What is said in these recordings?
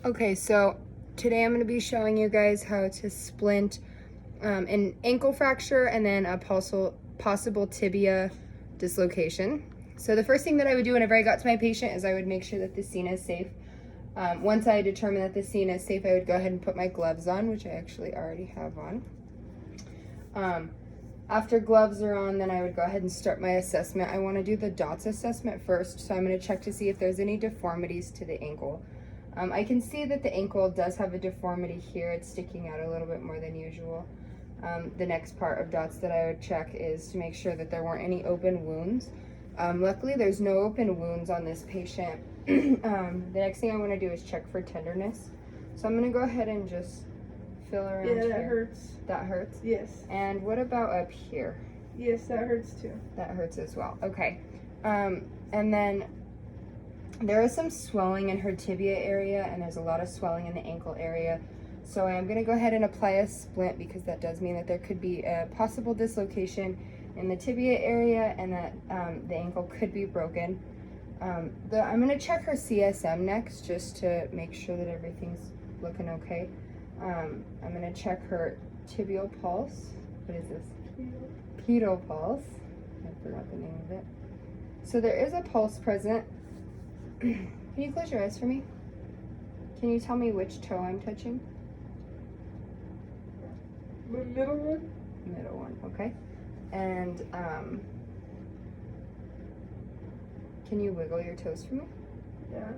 Okay, so today I'm going to be showing you guys how to splint an ankle fracture and then a possible tibia dislocation. So the first thing that I would do whenever I got to my patient is I would make sure that the scene is safe. Once I determine that the scene is safe, I would go ahead and put my gloves on, which I actually already have on. After gloves are on, then I would go ahead and start my assessment. I want to do the DOTS assessment first, so I'm going to check to see if there's any deformities to the ankle. I can see that the ankle does have a deformity here. It's sticking out a little bit more than usual. The next part of DOTS that I would check is to make sure that there weren't any open wounds. Luckily, there's no open wounds on this patient. The next thing I want to do is check for tenderness. So I'm going to go ahead and just feel around here. Yeah, that hurts. That hurts? Yes. And what about up here? Yes, that hurts too. That hurts as well. Okay. And then there is some swelling in her tibia area, and there's a lot of swelling in the ankle area. So I'm going to go ahead and apply a splint because that does mean that there could be a possible dislocation in the tibia area and that the ankle could be broken. I'm going to check her CSM next just to make sure that everything's looking okay. I'm going to check her tibial pulse. What is this? Pedal pulse. I forgot the name of it. So there is a pulse present. Can you close your eyes for me? Can you tell me which toe I'm touching? The middle one? Middle one, okay. And can you wiggle your toes for me? Yeah.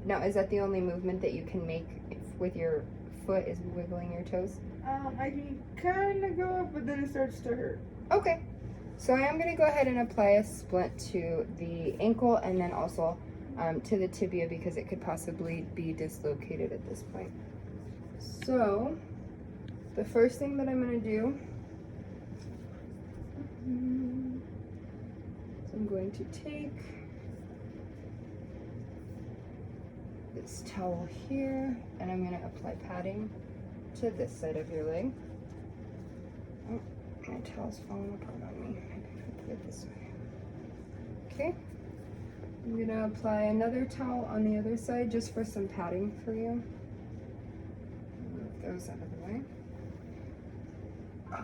Now, is that the only movement that you can make with your foot, is wiggling your toes? I can kind of go up, but then it starts to hurt. Okay. So I am going to go ahead and apply a splint to the ankle and then also to the tibia because it could possibly be dislocated at this point. So the first thing that I'm going to do is I'm going to take this towel here and I'm going to apply padding to this side of your leg. Oh, my towel's falling apart on me. Maybe if I put it this way. Okay. I'm going to apply another towel on the other side just for some padding for you. Move those out of the way. Okay.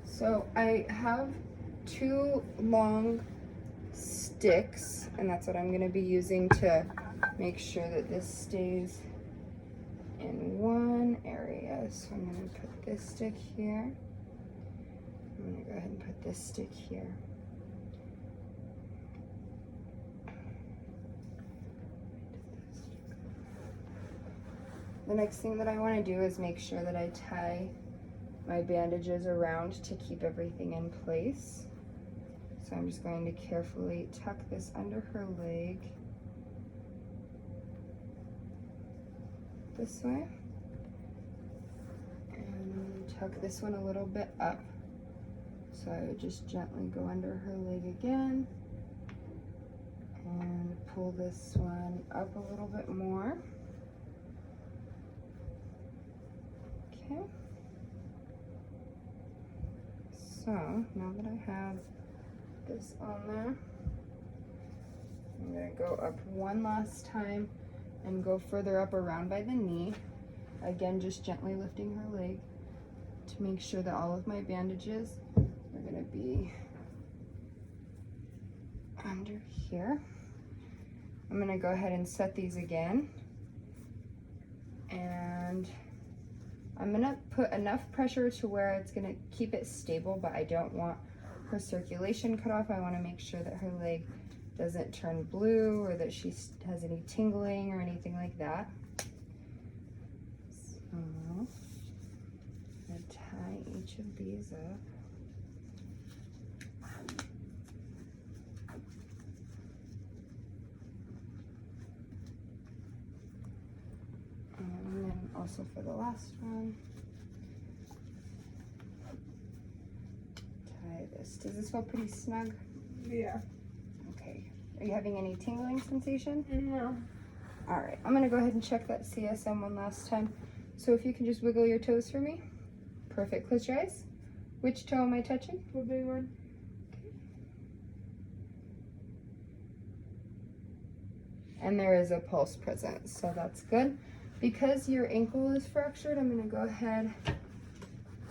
So I have 2 long sticks, and that's what I'm going to be using to make sure that this stays in one area. So I'm going to put this stick here. I'm going to go ahead and put this stick here. The next thing that I want to do is make sure that I tie my bandages around to keep everything in place. So I'm just going to carefully tuck this under her leg this way and tuck this one a little bit up. So I would just gently go under her leg again and pull this one up a little bit more. Okay. So now that I have this on there, I'm going to go up one last time and go further up around by the knee. Again, just gently lifting her leg to make sure that all of my bandages are going to be under here. I'm going to go ahead and set these again. And I'm going to put enough pressure to where it's going to keep it stable, but I don't want her circulation cut off. I want to make sure that her leg doesn't turn blue or that she has any tingling or anything like that. So I'm going to tie each of these up. And then also for the last one, tie this. Does this feel pretty snug? Yeah. Okay. Are you having any tingling sensation? No. All right. I'm going to go ahead and check that CSM one last time. So if you can just wiggle your toes for me. Perfect. Close your eyes. Which toe am I touching? The big one. and there is a pulse present, so that's good. Because your ankle is fractured, I'm gonna go ahead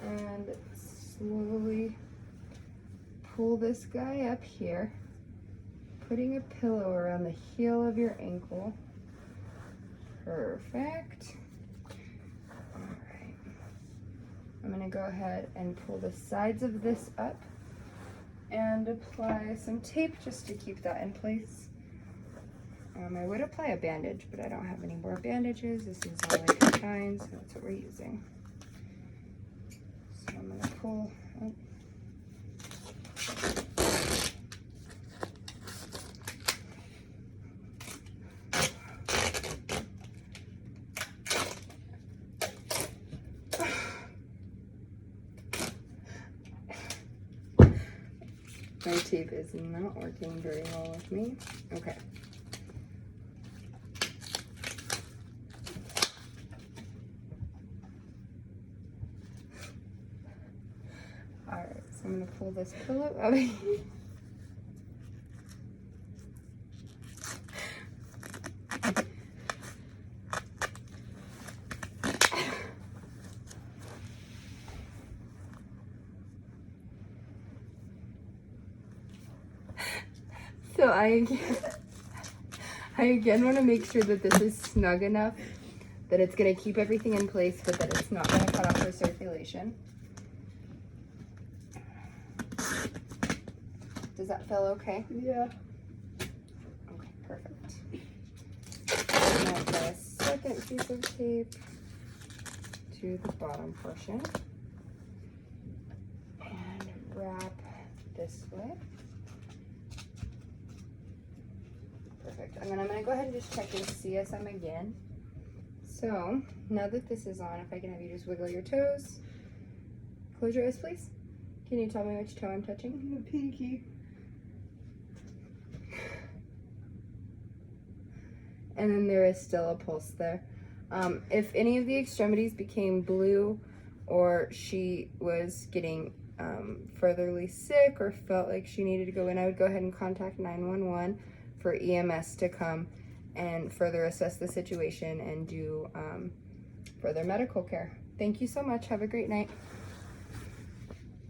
and slowly pull this guy up here, putting a pillow around the heel of your ankle. Perfect. All right. I'm gonna go ahead and pull the sides of this up and apply some tape just to keep that in place. I would apply a bandage, but I don't have any more bandages. This is all I can find, so that's what we're using. So I'm gonna pull up. My tape is not working very well with me. Okay. Alright, so I'm going to pull this pillow out of here. So I again want to make sure that this is snug enough that it's going to keep everything in place, but that it's not going to cut off her circulation. Does that feel okay? Yeah. Okay, perfect. I'm going to apply a second piece of tape to the bottom portion and wrap this way. Perfect. And then I'm going to go ahead and just check your CSM again. So now that this is on, if I can have you just wiggle your toes. Close your eyes, please. Can you tell me which toe I'm touching? The pinky. And then there is still a pulse there. If any of the extremities became blue or she was getting furtherly sick or felt like she needed to go in, I would go ahead and contact 911 for EMS to come and further assess the situation and do further medical care. Thank you so much. Have a great night.